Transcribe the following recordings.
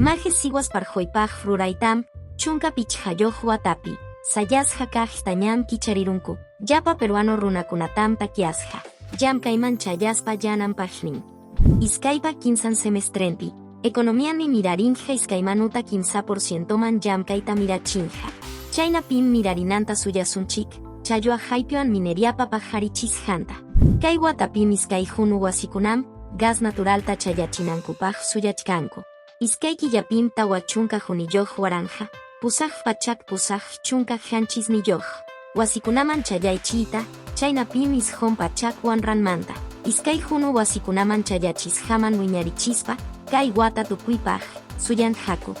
Imaje siguas parjoipaj ruraitam, chunka pichhayoh watapi, sayas hakaj tañam kicharirunku, yapa peruano runakunatam takiasja, yam kaiman chayaspa yanam pajnin. Iskaipa kinsan semestrenti, economía ni mirarinja iskaimanuta 15% man yam kaita mirachinja. Chayna pim mirarinanta suyasunchik, chayo ahaipioan minería papajarichis janta. Kai watapim iskay junu wasikunam, gas natural tachayachinankupaj suyachkanku. Iskay killapim tawachunka junilloh waranja, pusaj pachak pusaj chunka hanchis nilloh. Wasikunaman chayaychita, chayna pim ishon pachak wanranmanta. Iskay junu wasikunaman chayachis jaman wiñarichispa, kai wata tukuipaj, suyan haku.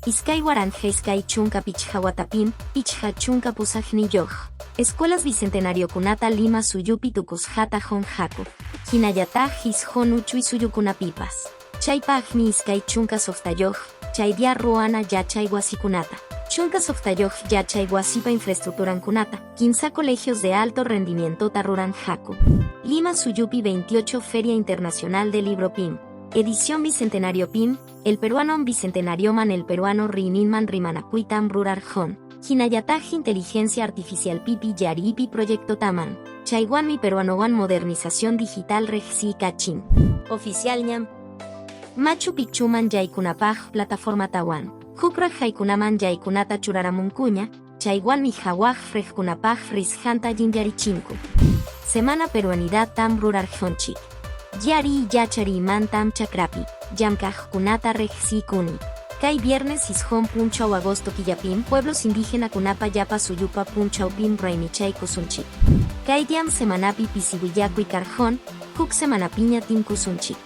Iskay waranja iskay chunka pichha watapim, pichha chunka pusaj nilloh. Escuelas Bicentenario Kunata Lima Suyupi Tukushata Jon Haku. Hinayataj ishon uchu y suyukunapipas. Chaypajmi iskay chunka softayoh, chaydia ruana yachay wasikunata. Chunka softayoh yachay wasipa infraestructurankunata, 15 colegios de alto rendimiento taruran haku. Lima Suyupi 28 Feria Internacional del Libro PIM. Edición Bicentenario PIM, el peruano Bicentenarioman el peruano Rininman Rimanakuitam Rurar Jon. Hinayataj Inteligencia Artificial Pipi Yaripi Proyecto Taman. Chaywan mi peruanowan Modernización Digital Regsi Kachin. Oficial ñam. Machu Picchuman yaykunapaj plataforma tawan. Hukra haykunaman yaykunata churaramunkuña, chaywan mi hawaj rejkunapaj rishanta yinyarichinku. Semana Peruanidad tam rurar jonchik. Yari yachari man tam chakrapi, yamkajkunata rejsi kuni. Kai viernes ishon punchau agosto quillapim, pueblos indígena kunapa yapa suyupa punchau pim raimichay kusunchik. Kai diam semanapi pisihuillaku y carjón, huk semanapiña tim kusunchik.